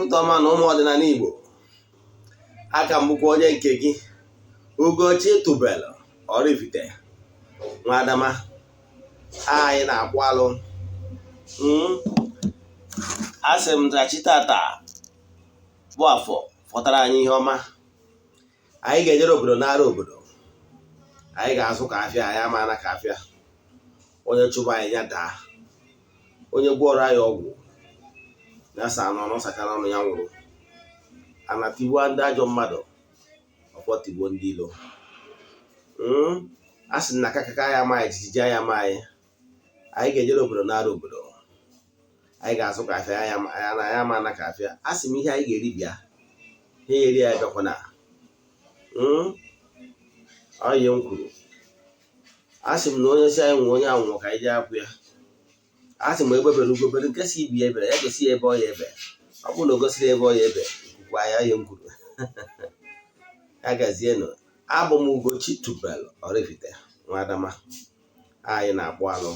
ụtụtụ ọma na ụmụ ọdịnala Igbo. Aka m bụkwa onye nke gị Ugochi tubelu Oraifite nwa Adama. Anyị na-agbụ alụ asị m dachi tata bụ afọ fọtara anyị ihe ọma. Anyị ga-ejere obodo n'ara obodo, anyị ga-azụ ka afịa, anyị amana ka afịa. Onye chụba anyị ya daa, onye gwọrọ anyị ọgwụ ya sa n'ọnụ sachara ọnụ ya nwụrụ. Ana tigbuo ndị ajọ mmadụ, ọkwọ tigbuo ndị ilo. A sị na kakaka ya amaghị jijiji ya amaghị. Anyị ga-ejere obodo n'ara obodo, anyị ga-azụ ka afịa, anyị amana ka afịa. A sị m ihe anyị ga-eri bịa, ihe eri ya bịakwana. Onye m kwuru, a sị m na onye si anyị nwe onye anwụrụ ka anyị jee akwụ ya. A sị m egbebere ugobere nke si ibi ebere ya gosi ya ebe ọ ya ebe. Ọ bụrụ na o gosiri ebe ọ ya ebe, kwukwa ya ihe m kwuru. Ya gazienụ. Abụ m Ugochi tubelu Oraifite nwa Adama. Anyị na-akpụ alụ.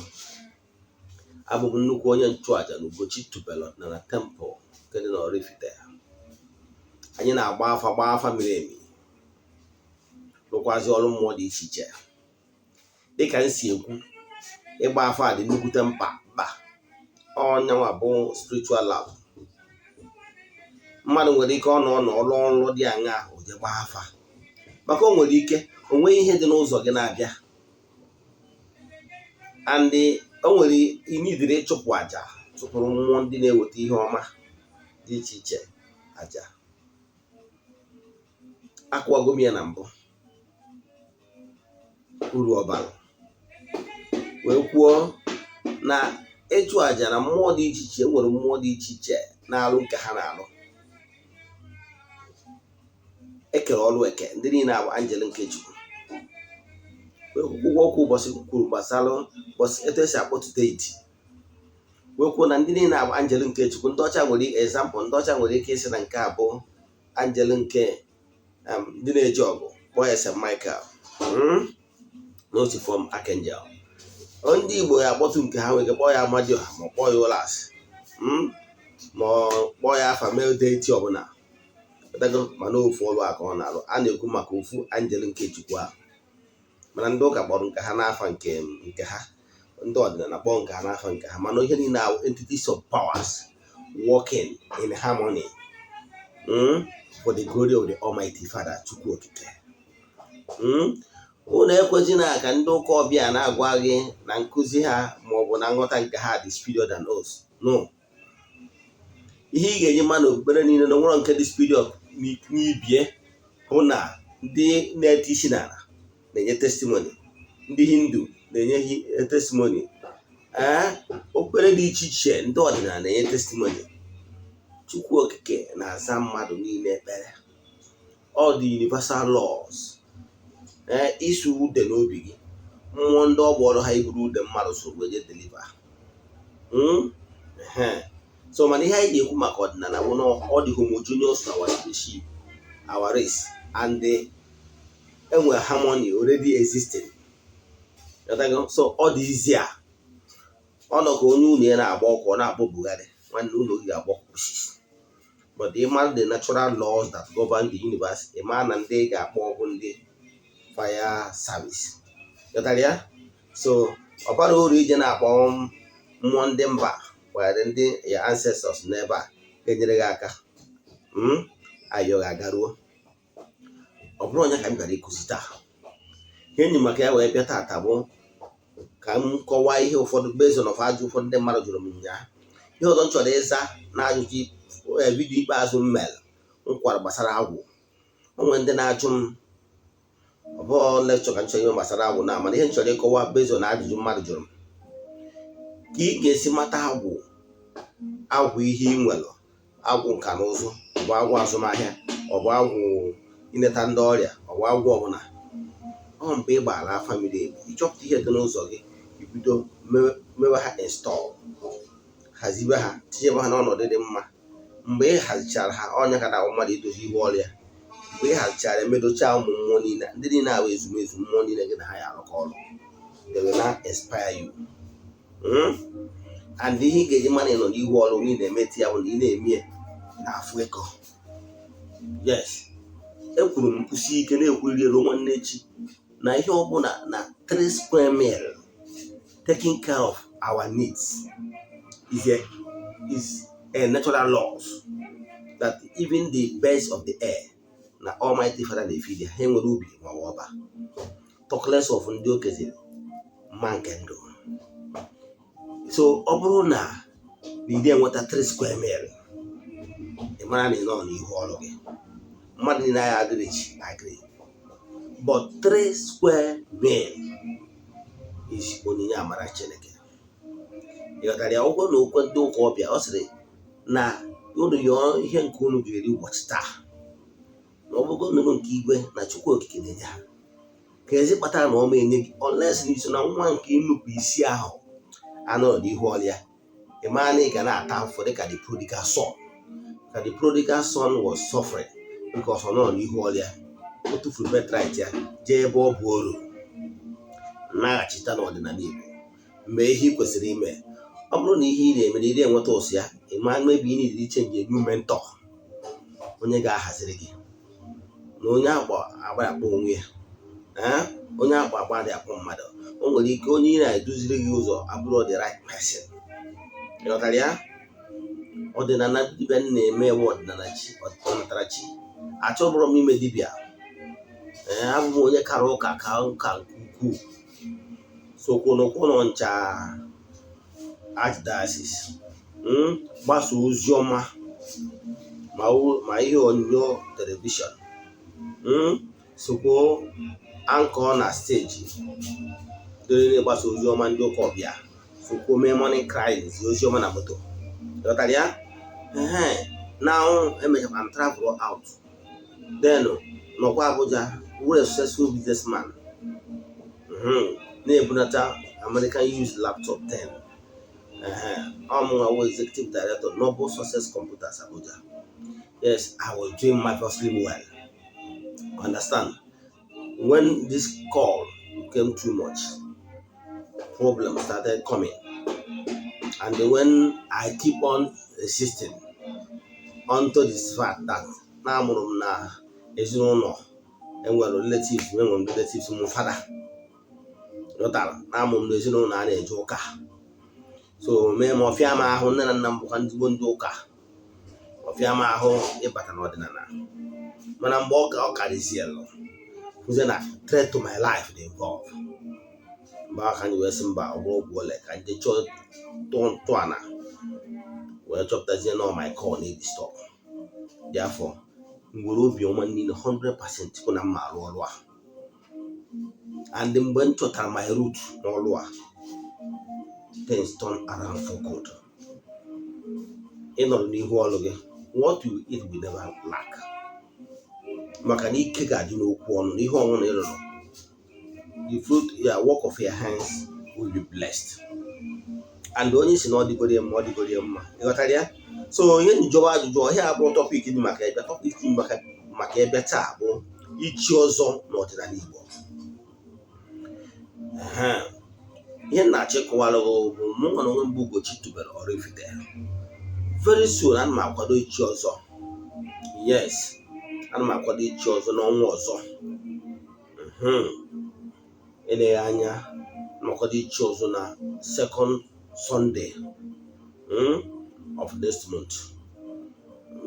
Abụ m nnukwu onye nchụaja na Ugochi tubelu na tempụl nke dị na Oraifite. Anyị na-agba afa miri emi, rụkwazi ọrụ mmụọ dị iche iche. Dịka m si ekwu, ịgba afa dị nnukwute mkpa. Ọnyanwa bụ spiritual lab. Mmadụ nwere ike ọ nọ ọrụ dị aṅa o je gbaa afa, maka o nwere ike o nweghị ihe dị n'ụzọ gị na-abịa, and o nwere inidiri ịchụpụ aja, chụpụrụ mmụọ ndị na-eweta ihe ọma dị iche iche aja. Akwụwago m ya na mbụ uru ọbara, wee kwuo na ịchụ aja na mmụọ dị iche iche, nwere mmụọ dị iche iche na-alụ nke ha na-alụ. Ekere ọlụ eke, ndị niile abụ anjel nke Chukwu. Ụgwọ okwu ụbọchị kwuru gbasara etu esi akpọtụta iti, wee kwuo na ndị niile abụ anjel nke Chukwu. Ndị ọcha nwere example, ndị ọcha nwere ike isi na nke a bụ anjel nke ndị na-eji ọgụ, kpọọ ya St. Michael, n'otu fọm Archangel. Ndị Igbo ya akpọtụ nke ha nwere kpọọ ya Amadioha, ma kpọọ ya Ụlas, ma kpọọ ya afa male deity ọbụla, mana ofu ọrụ aka ọ na-alụ. A na-ekwu maka ofu anjel nke Chukwu ahụ, mana ndị ụka kpọrọ nke ha n'afa nke ha, ndị ọdịnala kpọọ nke ha n'afa nke ha. Mana ihe niile are entities of powers working in harmony for the glory of the Almighty Father, Chukwu Okike. Unu ekwezina ka ndị ụka ọbịa na-agwa gị na nkụzi ha maọbụ na nghọta nke ha dị superior than us. No. Ihe ị ga-eji mma na okpukpere niile na nwere nke dị superior n'ibie hụ na ndị na-ete isi n'ala na-enye testimony, ndị Hindu na-enye testimony, okpukpere dị iche iche, ndị ọdịnala na-enye testimony. Chukwu Okike na-aza mmadụ niile ekpere. All the universal laws. Isu ude n'obi gị, mmụọ ndị ọ gbọrọ ha iburu ude mmadụ so wee deliver. So mana ihe anyị ga-ekwu maka ọdịnala bụ na ọ dị homogeneous na our species, our race, and enwe harmony already existing. So ọ dị easier. Ọ nọ ka onye unu ya na-agba ọkụ, ọ na-akpọ Buhari, nwanne unu gị ga-agba ọkụ. But ịma the natural laws that govern the universe, ịma na ndị ga-akpọ ọkụ ndị fire service. Ya? So ọ bara uru ije na-akpọ mmụọ ndị mba were ndị ya ancestors n'ebe a ga-enyere gị aka. Ayọ ga-agaruo. Ọ bụrụ onye ka m gara ikuzi taa. Ihe enyi maka ya wee bịa tata bụ ka m kọwaa ihe ụfọdụ based on ajụ ụfọdụ ndị mmadụ jụrụ m ụnyaahụ. Ihe ọzọ m chọrọ ịza na ajụjụ vidiyo ikpeazụ m mere nkwara gbasara agwụ. O nwere ndị na-ajụ m, ọ bụghị lekchọ ka m chọrọ ihe gbasara agwụ na, mana ihe m chọrọ ịkọwa based on ajụjụ mmadụ jụrụ m. Ka ị ga-esi mata agwụ ihe ị nwere, agwụ nka na ụzụ, ọ bụ agwụ azụmahịa, ọ bụ agwụ ineta ndị ọrịa, ọ bụ agwụ ọbụla. Ọ mgbe ị gbara afa miri emi, ịchọpụta ihe dị n'ụzọ gị, ibido mewe ha install, hazibe ha, tinyebe ha n'ọnọdụ dị mma. Mgbe ị hazichara ha, ọnya ka na-ahụ mmadụ idozi ihu ọrịa. Mgbe ị hazichara emedocha ụmụ mmụọ niile, ndị niile ahụ ezumezu mmụọ niile gị na ha ya arụkọ ọrụ, they will not inspire you. And ihe ị ga-eji mana ị nọ n'ihu ọrụ niile emeti ya bụ na ị na-eme afụ eko. Yes, ekwuru m kwụsị ike na-ekwuriri elu nwanne echi na ihe ọbụla na 3 square mile taking care of our needs is a natural laws that even the birds of the air na Almighty Father na-efeed ha enwere ubi ma ọba. Talk less of ndị okenye mma nke ndụ. So ọ bụrụ na ị enweta 3 square mile, ị mara na ị nọ n'ihu ọrụ gị. Mmadụ niile ya agree, but 3 square mile is onyinye amara Chineke. Ịghọtara ya? Ụgwọ na okwe ndị ụka ọbịa ọ sịrị na unu yọọ ihe nke unu ga-eri ụbọchị taa, na ọ bụgo nnụnụ nke igwe na Chukwu okike na-enye ha. Ka ezi kpatara na ọma enye gị unless na iso na nwa nke nnupụ isi ahụ anọrọ n'ihu ọlịa, ị mara na ị ga na-ata afọ dịka the prodigal son. Ka the prodigal son was suffering because ọ nọ n'ihu ọlịa, o tụfuru birthright ya jee ebe ọ bụ oru. Naghachita n'ọdịnala Igbo mgbe ihe ị kwesịrị ime. Ọ bụrụ na ihe ị na-eme na ị enweta ụsụ ya, ị ma maybe ị na-eri change a new mentor, onye ga-ahaziri gị, na onye agba akpọ onwe ya, onye agba dị akpọ mmadụ. O nwere ike onye ị na-eduziri gị ụzọ abụrụ the right person. Ịghọtara ya? Ọdịnala dibịa na-eme ewe ọdịnala chi ọnatara chi. Achọbụrụ m ime dibịa, abụ m onye kara ụka ka nke ukwuu, sokwụnụkwụnụ ncha archdiocese, gbasa ozi ọma ma ihe onyonyo telivishọn, sokwo ankọ na steji dịrị na-agbasa ozi ọma ndị ụka ọbịa, sokwo mee morning cries ozi ọma na moto. Ghọtara ya? Now emechakwa m travel out, then nọkwa Abuja, we're a successful businessman, na-ebunata American used laptop 10. I'm our executive director, Noble Success Computers Abuja. Yes, I was doing marvelously well. Understand? When this call became too much, problems started coming. And when I keep on insisting onto this fact that now I'm na ezinụlọ enwere relatives my father. Notara na amụm na ezinụlọ a na-eje ụka. So mee ma ọfịa m ahụ nne na nna m bụkwa ndị ụka. Ọfịa m ahụ ịbata n'ọdịnala. Mana mgbe ọ karịzielụ, kwụzie na threat to my life dị involved. Mgbe aka anyị wee sị mba ọ bụrụ ọgwụ ole ka ndị chọọ ntọala wee chọpụtazie na my call need to stop. Therefore, mgbere obi ọma niile 100% kwụ na mma arụ ọrụ a. And mgbe m chọtara my root n'ọrụ a, things turn around for good. Ị nọrọ n'ihu ọrụ gị, what you eat will never lack. Maka na ike ga-adị n'okwu ọnụ na ihe ọnwụ na ịrụrụ. The fruit, your work of your hands will be blessed. And onye si na ọ dịgoro mma, ịghọtara ya? So ihe njọba ajụjụ ọhịa abụrụ topic dị maka ebe topic dị maka ebe taa bụ ichi ọzọ n'ọdịnala Igbo. Ihe na-achọ ịkọwara bụ mụ nwa na onwe mbụ Ugochi tubelu Oraifite. Very soon ana m akwado ichi ọzọ. Yes, ana m akwado ichi ọzọ n'ọnwa ọzọ. Eleghị anya na akwado ichi ọzọ na second Sunday of next month.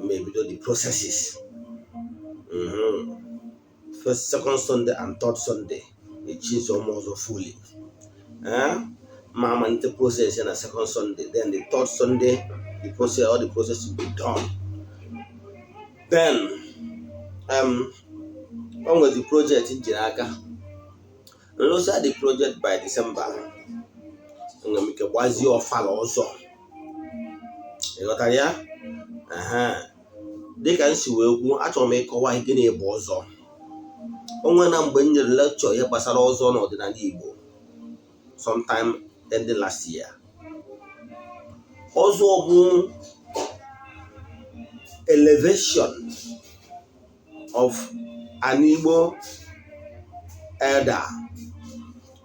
Maybe do the processes. First, second Sunday and third Sunday, it is almost fully. Mama need the process in a second Sunday. Then the third Sunday, all the process will be done. Then, on with the project in Jinaka. And also the project by December. I'm gonna make a wise year follow also. You got that? They can see where actually make a white guinea bozo. Onwe na mgbe nyere lecture ya gbasara ọzọ n'ọdịnala Igbo sometime in the last year. Ọzọ bụ elevation of an Igbo elder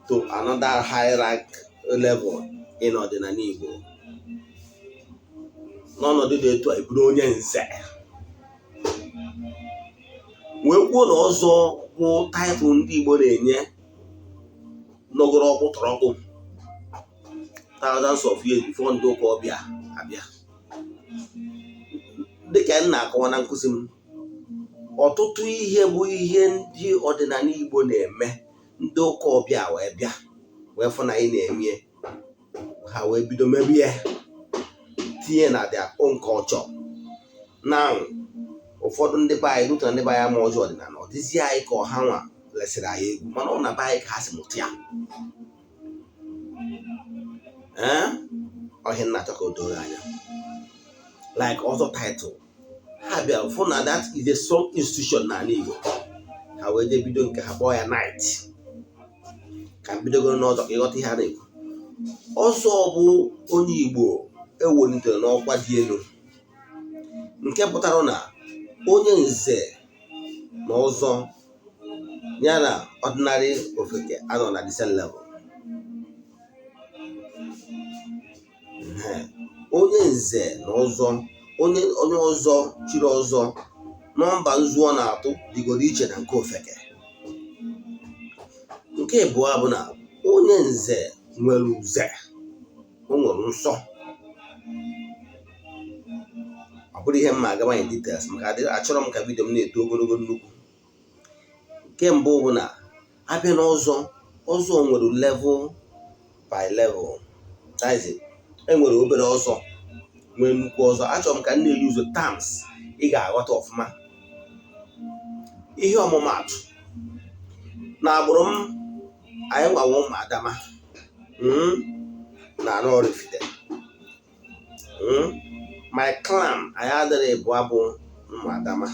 to another high rank level in ọdịnala Igbo. n'ọnọdụ dị etu a eburu onye nze wee kwuo na ọzọ bụ taịtụl ndị Igbo na-enye nọgoro ọkpụ tọrọkpụ thousands of years before ndị ụka ọbịa abịa. Dịka m na-akọwa na nkụzi m, ọtụtụ ihe bụ ihe ndị ọdịnala Igbo na-eme ndị ụka ọbịa wee bịa wee fụ na anyị na-eme ha wee bido mebie tinye na their own culture. Na ụfọdụ ndị be anyị rute na ndị be anyị ama ọjọọ ọdịnala ọ dịzi anyị ka ọha nwa lesịrị anyị egwu mana ọ na be anyị ka ha si mụta ya. Ọhịa nna achọ ka o doo anya like ọzọ title ha bịara fụ na that is a strong institution n'ala Igbo. Ha wee jee bido nke ha kpọọ ya night ka mbidogoro n'ọzọ ka ịghọta ihe a na-ekwu. Ọzọ bụ onye Igbo ewelitere n'ọkwa dị elu nke pụtara na onye nze na ọzọ ya na ordinary ofeke anọ na the same level. Onye nze na ọzọ onye ọzọ chiri ọzọ nọmba nzuo na-atụ dịgoro iche na nke ofeke. Nke abụọ bụ na onye nze nwere uze, o nwere nsọ. Ọ bụrụ ihe mma agaba in details maka achọrọ m ka vidio m na-eto ogologo nnukwu. Nke mbụ bụ na abịa n'ọzọ, ọzọ nwere level by level. Enwere obere ọzọ nwee nnukwu ọzọ. Achọrọ m ka m na-eyuzu terms ị ga-aghọta ọfụma. Ihe ọmụmaatụ na agbụrụ m anyị nwawo ụmụ Adama na Oraifite. My clan anyị adịrị bụ abụ ụmụ Adama.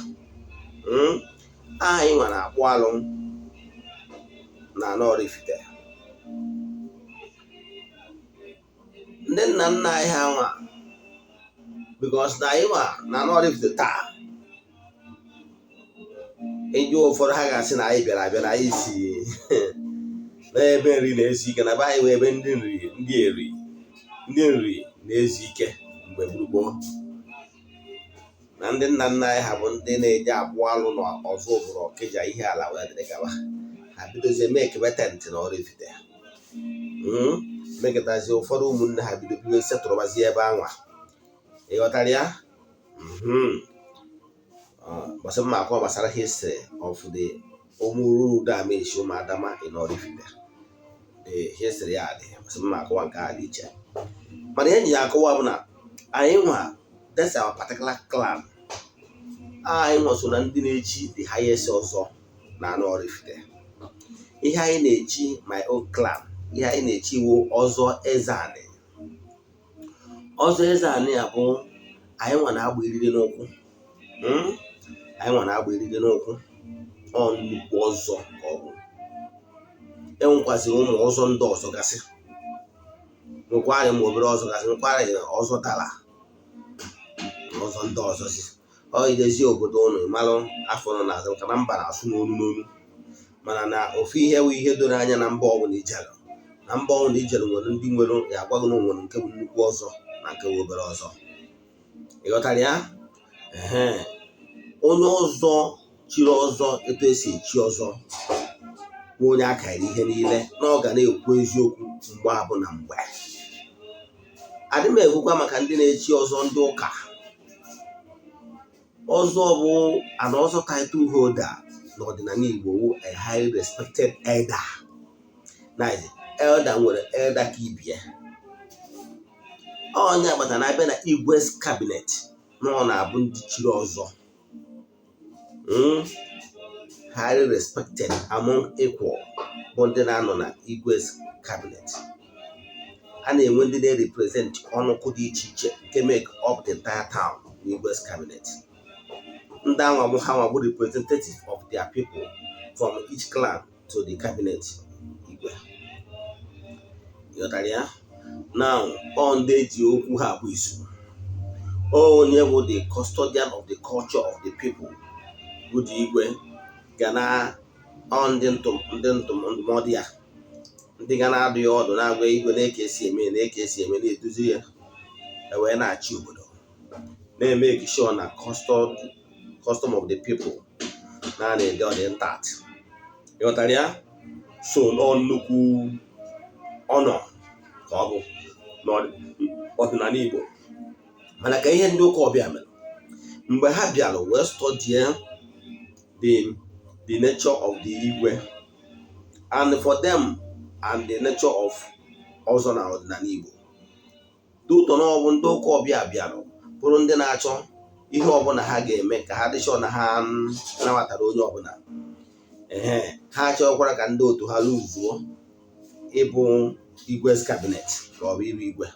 Anyị nwa na-akpụ alụ na Oraifite. Ndị nna nna anyị ha nwa because na anyị nwa na Oraifite taa ịjụ ụfọdụ ha ga-asị na anyị bịara abịa na anyị si n'ebe nri na-ezu ike na be anyị wee ebe ndị nri na-ezu ike mgbe gburugburu. Na ndị nna nna anyị ha bụ ndị na-eji abụ alụ na ọzọ ụbụrụ ọkịja ihe ala wee dịrị gaba. Ha bidozie mee kebetent na Oraifite. Mekọtazie ụfọdụ ụmụnne ha bido bido setụrụbazie ebe anwa. Ịghọtara ya? Gbasara mma akọ gbasara history of the Omuru Dameshi ụmụ Adama in Oraifite. The history ya dị gbasara mma akọwa nke a dị iche. Mana ihe ya akọwa bụ na anyị nwa that's our particular clan. Anyị nwa so na ndị na-echi the highest ọzọ na Oraifite. Ihe anyị na-echi my own clan. Ihe anyị na-echi iwu ọzọ Eze-Ana. Ọzọ Eze-Ana ya bụ anyị nwa na-agba eriri n'ụkwụ. Anyị nwa na-agba eriri n'ụkwụ. Ọ nnukwu ọzọ ka ọ bụ. Enwekwaziri ụmụ ọzọ ndị ọzọ gasị. Nwekwara ma obere ọzọ gasị. Nwekwara ọzọ dara na ọzọ ndị ọzọ si. Ọ idezi obodo ụnụ malụ afọ nọ n'azụ ka na mba na-asụ n'onu n'onu. Mana na ofu ihe bụ ihe doro anya na mba ọbụla ijelu. Na mba ọbụla ijelu nwere ndị nwere ya agwaghị na nwere nke bụ nnukwu ọzọ na nke bụ obere ọzọ. Ịghọtara ya? Onye ọzọ chiri ọzọ etu esi echi ọzọ bụ onye akaghịrị ihe niile na ọ ga na-ekwu eziokwu mgbe abụ na mgbe. Adị m ekwukwa maka ndị na-echi ọzọ ndị ụka. Ọzọ bụ an ọzọ title holder n'ọdịnala Igbo wụ a highly respected elder. Elder nwere elder ka ibie. Onye agbata na-abịa na Igwe's cabinet na ọ na-abụ ndị chiri ọzọ. Highly respected among equal bụ ndị na-anọ na Igwe's cabinet. A na-enwe ndị na-represent ọnụkụ dị iche iche nke make up the entire town na Igwe's cabinet. Ndị anwa bụ ha nwa bụ representative of their people from each clan to the cabinet Igwe. Ịghọtara ya? Now, ọ ndị eji okwu ha bụ izu. Onye bụ the custodian of the culture of the people bụ the Igwe ga na ndị ndụmọdụ ya. Ndị ga na-adụ ya ọdụ na-agwa Igwe na-eke esi eme na-eduzi ya wee na-achị obodo. na-make sure na custom of the people na-ede ọ dị intact. Ịghọtara ya? So nnukwu ọnọ ka ọ bụ n'ọdịnala Igbo. Mana ka ihe ndị ụka ọbịa mere mgbe ha bịara wee studie the nature of the Igwe and for them and the nature of ọzọ na ọdịnala Igbo, ụtọ na ọ bụ ndị ụka ọbịa bịara bụrụ ndị na-achọ ihe ọbụla ha ga-eme ka ha dị sure na ha nabatara onye ọbụla. Ha achọkwara ka ndị otu ha lụzuo ịbụ Igwe's cabinet ka ọ bụ ịbụ Igwe.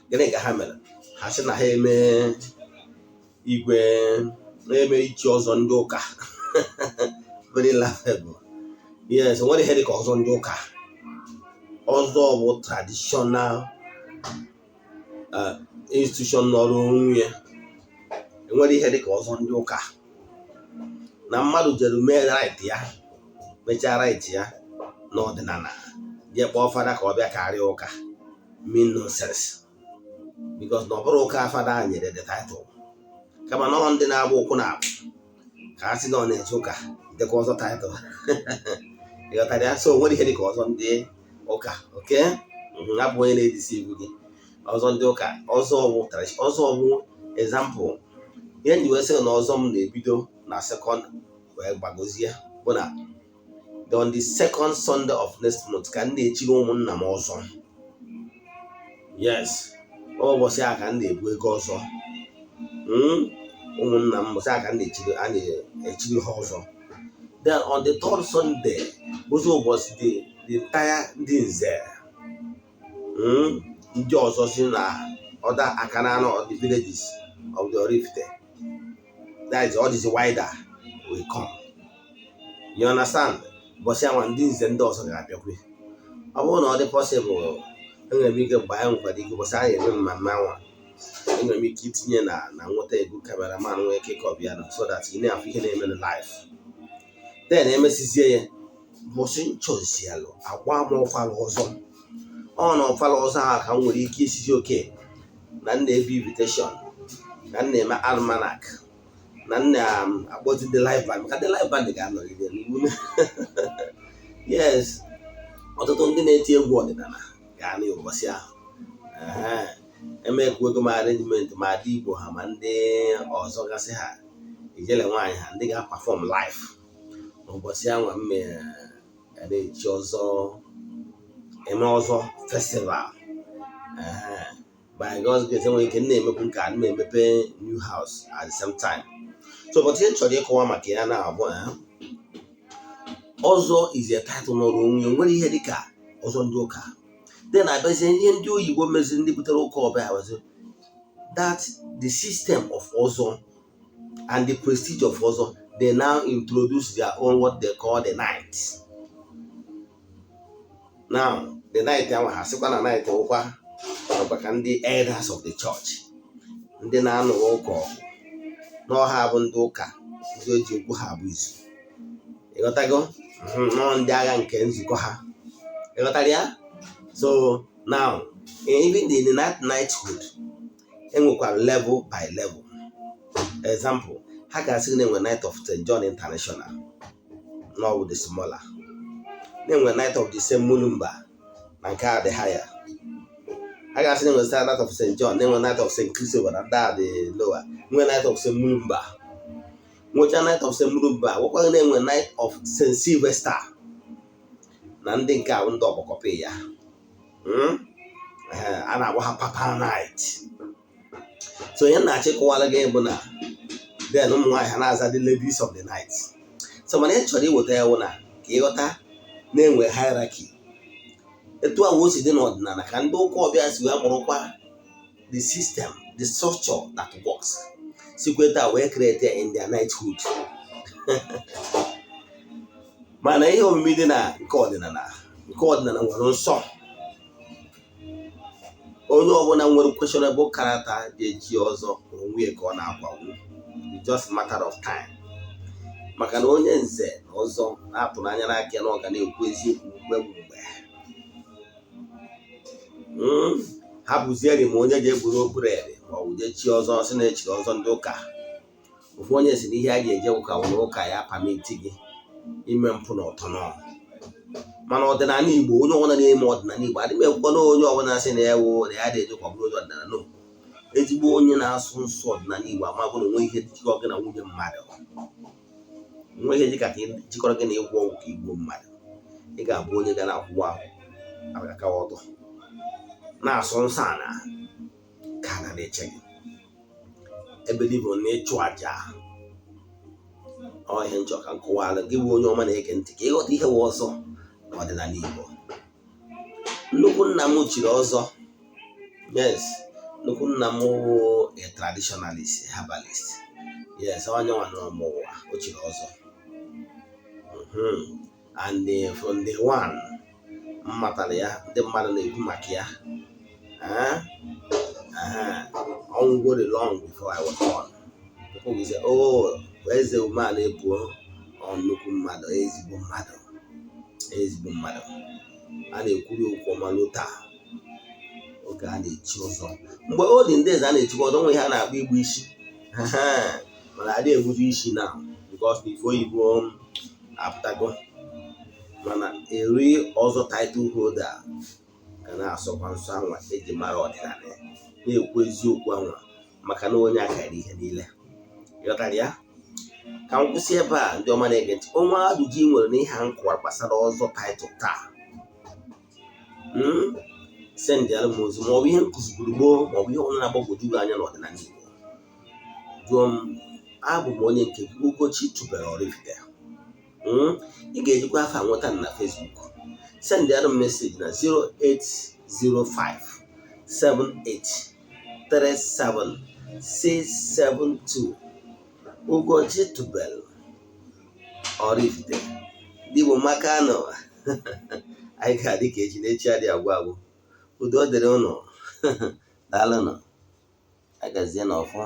Gịnị ka ha mere? Ha sị na ha eme Igwe na-eme ichi ọzọ ndị ụka. Very laughable. Yes, nwere ihe dị ka ọzọ ndị ụka. Ọzọ bụ traditional institution nọrọ onwe ya. Enwere ihe dị ka ọzọ ndị ụka. Na mmadụ jere mee right ya, mechaa right ya n'ọdịnala, je kpọọ fada ka ọ bịa karịa ụka. Mean nonsense. Because na ọ bụrụ ụka fada nyere the title. Kama na ndị na-agba ụkwụ na-abụ ka a sị na ọ na-eche ụka dịka ọzọ title. Ịghọtara ya? So nwere ihe dị ka ọzọ ndị ụka. Okay? Abụ onye na-edisi ibu gị. Ọzọ ndị ụka, ọzọ bụ example. Ihe ndị wee sị na ọzọ m na-ebido na second wee gbagozie bụ na on the second Sunday of next month ka m na-echiri ụmụnna m ọzọ. Yes, ụbọchị a ka m na-ebu ego ọzọ. Ụmụnna m ụbọchị a ka m na-echiri ha ọzọ. Then on the third Sunday bụzi ụbọchị the entire ndị nze ndị ọzọ si na other Akanana of the villages of the Oraifite, that is all this wider will come. You understand? But see, when these and those are happy. I won't know the possible. I'm gonna make a buy on for the Gubasai and my mama. I'm gonna make it here now. I want a good cameraman who will kick up so that you know African name in life. Then MSC Mosin chose yellow. I want more followers on. Oh no, followers are come with kisses okay. None they be invitation. None name almanac. None about the live band. Because the live band again. Yes. Ọtụtụ ndị na-eti egwu ọdịnala ga na ụbọchị ahụ. Emekwa ego ma arrangement ma dị Igbo ha ma ndị ọzọ gasị ha ijele nwaanyị ha ndị ga-perform live n'ụbọchị ahụ. Na-echi ọzọ eme ọzọ festival. By God's grace, enwere ike na-emekwu nke a na-emepe new house at the same time. So but ihe chọrọ ịkọwa maka ya na abụọ ọzọ is a title n'ọrụ onwe, nwere ihe dịka ọzọ ndị ụka. Then abịazie ihe ndị oyibo meziri ndị butere ụka ọbịa wazị that the system of ọzọ and the prestige of ọzọ, they now introduce their own what they call the night. Now the night ahụ ha sịkwa na night ụkwa maka ndị elders of the church, ndị na-anụ ụka ọgụ n'ọha bụ ndị ụka ndị oji okwu ha bụ izu. Ịghọtago? Nọ ndị agha nke nzukọ ha. Ịghọtara ya? So now even the knighthood enwekwara level by level. Example, ha ga-asị na-enwe Knight of St. John International, no with the smaller. Na-enwe Knight of the same Mulumba na nke a dị higher. Ha ga-asị na-enwe Knight of St. John, na-enwe Knight of St. Christopher na that the lower. Nwe Knight of St. Mulumba. Nwecha Knight of St. Mulumba, wakwa na-enwe Knight of St. Sylvester na ndị nke ahụ ndị ọkpọkọpe ya. A na-agwa ha Papa Night. So ihe na-achịkọwara gị bụ na then ụmụ nwaanyị ha na-aza the ladies of the night. So mana ị chọrọ iweta ya wụ na ka ịghọta na-enwe hierarchy. Etu ahụ o si dị n'ọdịnala ka ndị ụka ọbịa si wee mụrụkwa the system, the structure that works. Sikweta wee create in their knighthood. Mana ihe omimi dị na nke ọdịnala nwere nsọ. Onye ọbụla nwere questionable character ga-eji ọzọ onwe ka ọ na-akwawu. It's just a matter of time. Maka na onye nze na ọzọ na-atụrụ anya n'aka na ọ ga na-ekwu eziokwu mgbe. Ha bụzieri ma onye ga-egburu okpuru ere ọ wụje chi ọzọ sị na echiri ọzọ ndị ụka. Ofu onye si na ihe a ga-eje ụka wụrụ ụka ya pamiti gị ime mpụ na ọtọnọ. Mana ọdịnala Igbo, onye ọbụla na-eme ọdịnala Igbo, adịghị ekwukwa na onye ọbụla sị na ya wụ na ya na-eje kwa bụrụ ọdịnala. No, ezigbo onye na-asụ nsọ ọdịnala Igbo amabụ na onwe ihe jikọrọ gị na nwunye mmadụ, nwe ihe jikọrọ gị na ịgwọ ọgwụ ka igbo mmadụ. Ị ga-abụ onye ga na-akwụ aka ọtọ na-asụ nsọ ana ka a na-eche gị ebe dịbụ na ịchụ aja. Ọ ihe nchọ ka nkọwara gị bụ onye ọma na-ege ntị ka ịghọta ihe wụ ọzọ n'ọdịnala Igbo. Nnukwu nna m chiri ọzọ. Yes, nnukwu nna m bụ a traditionalist, herbalist. Yes, onye nwa n'ụwa o chiri ọzọ. And from the one mmatara ya, ndị mmadụ na-ekwu maka ya. Ọnwụgo the long before I was born. People will say, oh, Eze-Ana ebuo nnukwu mmadụ, ezigbo mmadụ, ezigbo mmadụ. A na-ekwuri okwu ọma lota oge a na-echi ọzọ. Mgbe o dị ndị eze a na-echikwa ọzọ, nwe ihe a na-akpọ igbu isi. Mana adị egbuju isi now because before Igbo apụtago. Mana eri ọzọ title holder ka na-asọkwa nsọ anwa eji mara ọdịnala, na-ekwu eziokwu anwa maka na onye akara ihe niile. Ịghọtara ya? Ka m kwụsị ebe a, ndị ọma na-ege ntị. Onwe ajụjụ ị nwere n'ihe nkọwa gbasara ọzọ title taa, sendịara m ozi maọbụ ihe nkụzigoro gboo maọbụ ihe ọbụla na-agbagwoju gị anya n'ọdịnala Igbo. Jụọ m. Abụ m onye nke Ugochi tubelu Oraifite. Ị ga-ejikwa afa nweta na Facebook. Sendịara m meseji na 08058387672. Ugochi tubelu Oraifite. Dịbụ maka anọ. Anyị ga-adị ka echi na-echi adị agwụ agwụ. Udo dịrị ụnụ. Daalụ nọ. Agazie n'ọfọ.